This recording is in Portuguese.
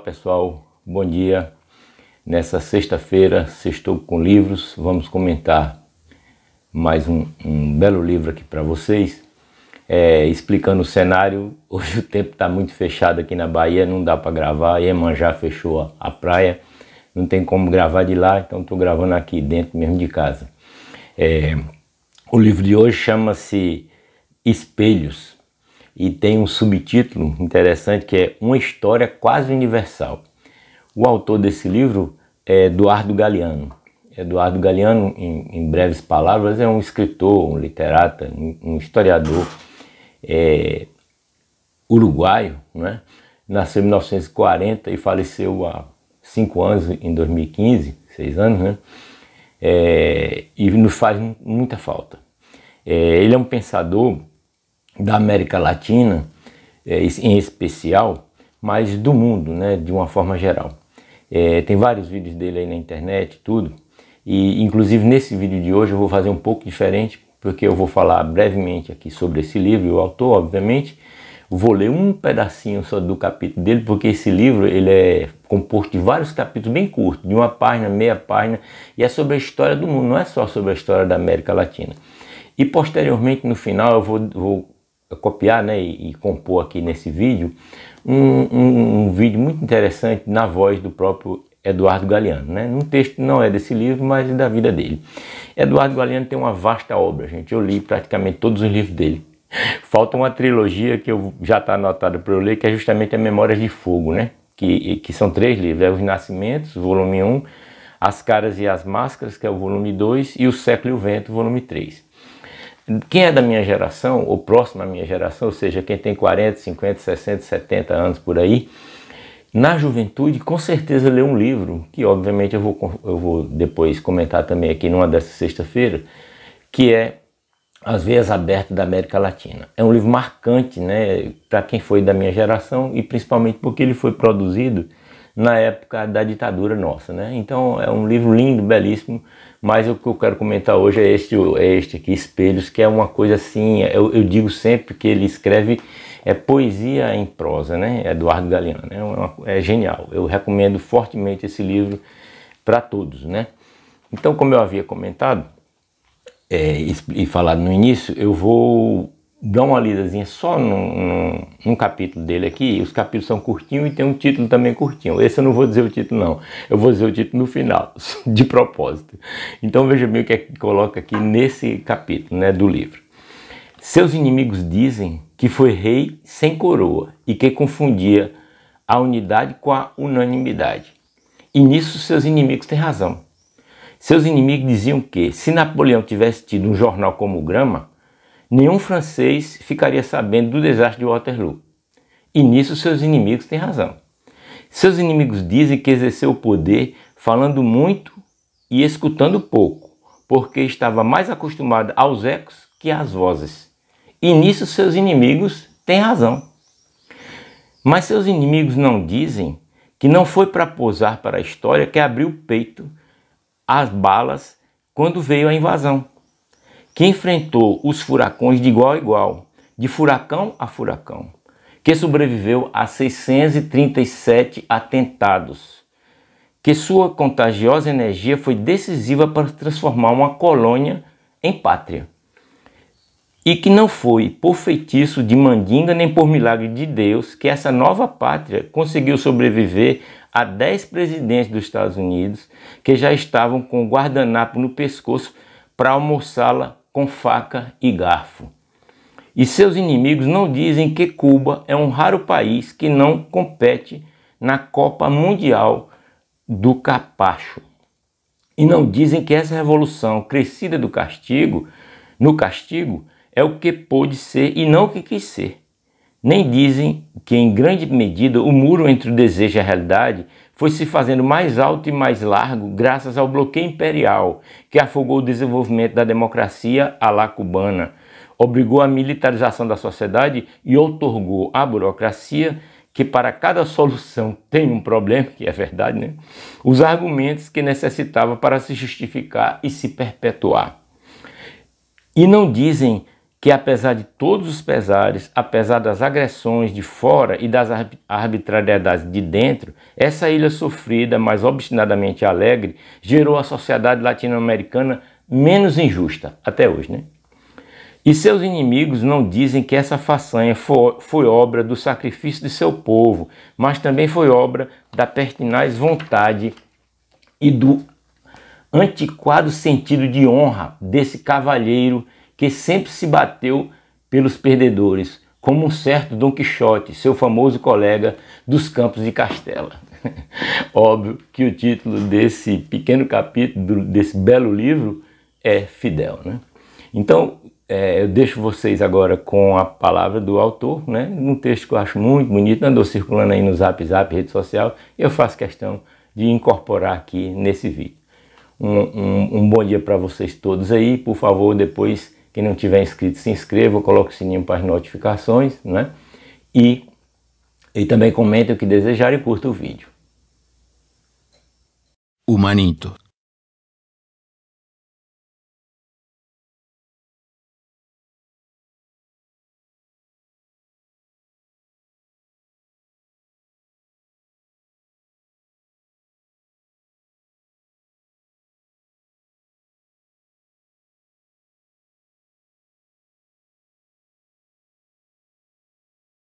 pessoal, bom dia. Nessa sexta-feira, Sextou com Livros, vamos comentar mais um belo livro aqui para vocês, explicando o cenário. Hoje o tempo está muito fechado aqui na Bahia, não dá para gravar, Iemanjá fechou a praia, não tem como gravar de lá, então estou gravando aqui dentro mesmo de casa. O livro de hoje chama-se Espelhos e tem um subtítulo interessante que é Uma História Quase Universal. O autor desse livro é Eduardo Galeano. Eduardo Galeano, em breves palavras, é um escritor, um literata, um historiador uruguaio, né? Nasceu em 1940 e faleceu há 5 anos, em 2015, 6 anos, né? E nos faz muita falta. Ele é um pensador da América Latina, em especial, mas do mundo, né, de uma forma geral. Tem vários vídeos dele aí na internet, tudo. E inclusive nesse vídeo de hoje eu vou fazer um pouco diferente, porque eu vou falar brevemente aqui sobre esse livro e o autor, obviamente. Vou ler um pedacinho só do capítulo dele, porque esse livro ele é composto de vários capítulos bem curtos, de uma página, meia página, e é sobre a história do mundo, não é só sobre a história da América Latina. E posteriormente, no final, eu vou copiar, né, e compor aqui nesse vídeo um vídeo muito interessante na voz do próprio Eduardo Galeano, né? Um texto não é desse livro, mas da vida dele. Eduardo Galeano tem uma vasta obra, gente. Eu li praticamente todos os livros dele. Falta uma trilogia que já está anotada para eu ler, que é justamente a Memórias de Fogo, né? Que são 3 livros, Os Nascimentos, volume 1, As Caras e as Máscaras, que é o volume 2, e O Século e o Vento, volume 3. Quem é da minha geração, ou próximo à minha geração, ou seja, quem tem 40, 50, 60, 70 anos por aí, na juventude, com certeza lê um livro, que obviamente eu vou depois comentar também aqui numa dessas sexta-feira, que é As Veias Abertas da América Latina. É um livro marcante, né, para quem foi da minha geração e principalmente porque ele foi produzido na época da ditadura nossa, né? Então é um livro lindo, belíssimo, mas o que eu quero comentar hoje é este aqui, Espelhos, que é uma coisa assim, eu digo sempre que ele escreve poesia em prosa, né? Eduardo Galeano, é genial. Eu recomendo fortemente esse livro para todos, né? Então, como eu havia comentado e falado no início, eu vou dar uma lidazinha só num capítulo dele aqui. Os capítulos são curtinhos e tem um título também curtinho. Esse eu não vou dizer o título não, eu vou dizer o título no final, de propósito. Então veja bem o que é que coloca aqui nesse capítulo, né, do livro. Seus inimigos dizem que foi rei sem coroa e que confundia a unidade com a unanimidade. E nisso seus inimigos têm razão. Seus inimigos diziam que, se Napoleão tivesse tido um jornal como o Grama, nenhum francês ficaria sabendo do desastre de Waterloo. E nisso seus inimigos têm razão. Seus inimigos dizem que exerceu o poder falando muito e escutando pouco, porque estava mais acostumado aos ecos que às vozes. E nisso seus inimigos têm razão. Mas seus inimigos não dizem que não foi para posar para a história que abriu o peito às balas quando veio a invasão, que enfrentou os furacões de igual a igual, de furacão a furacão, que sobreviveu a 637 atentados, que sua contagiosa energia foi decisiva para transformar uma colônia em pátria, e que não foi por feitiço de mandinga nem por milagre de Deus que essa nova pátria conseguiu sobreviver a 10 presidentes dos Estados Unidos que já estavam com o guardanapo no pescoço para almoçá-la com faca e garfo. E seus inimigos não dizem que Cuba é um raro país que não compete na Copa Mundial do Capacho. E não dizem que essa revolução crescida no castigo é o que pôde ser e não o que quis ser. Nem dizem que em grande medida o muro entre o desejo e a realidade foi se fazendo mais alto e mais largo graças ao bloqueio imperial, que afogou o desenvolvimento da democracia à la cubana, obrigou a militarização da sociedade e outorgou à burocracia, que para cada solução tem um problema, que é verdade, né? Os argumentos que necessitava para se justificar e se perpetuar. E não dizem que apesar de todos os pesares, apesar das agressões de fora e das arbitrariedades de dentro, essa ilha sofrida, mas obstinadamente alegre, gerou a sociedade latino-americana menos injusta até hoje, né? E seus inimigos não dizem que essa façanha foi obra do sacrifício de seu povo, mas também foi obra da pertinaz vontade e do antiquado sentido de honra desse cavalheiro que sempre se bateu pelos perdedores, como um certo Dom Quixote, seu famoso colega dos Campos de Castela. Óbvio que o título desse pequeno capítulo, desse belo livro, é Fidel, né? Então, eu deixo vocês agora com a palavra do autor, né? Um texto que eu acho muito bonito, andou circulando aí no Zap, rede social, e eu faço questão de incorporar aqui nesse vídeo. Um bom dia para vocês todos aí. Por favor, depois, quem não tiver inscrito, se inscreva, coloque o sininho para as notificações, né? E também comentem o que desejarem e curta o vídeo. Humanito.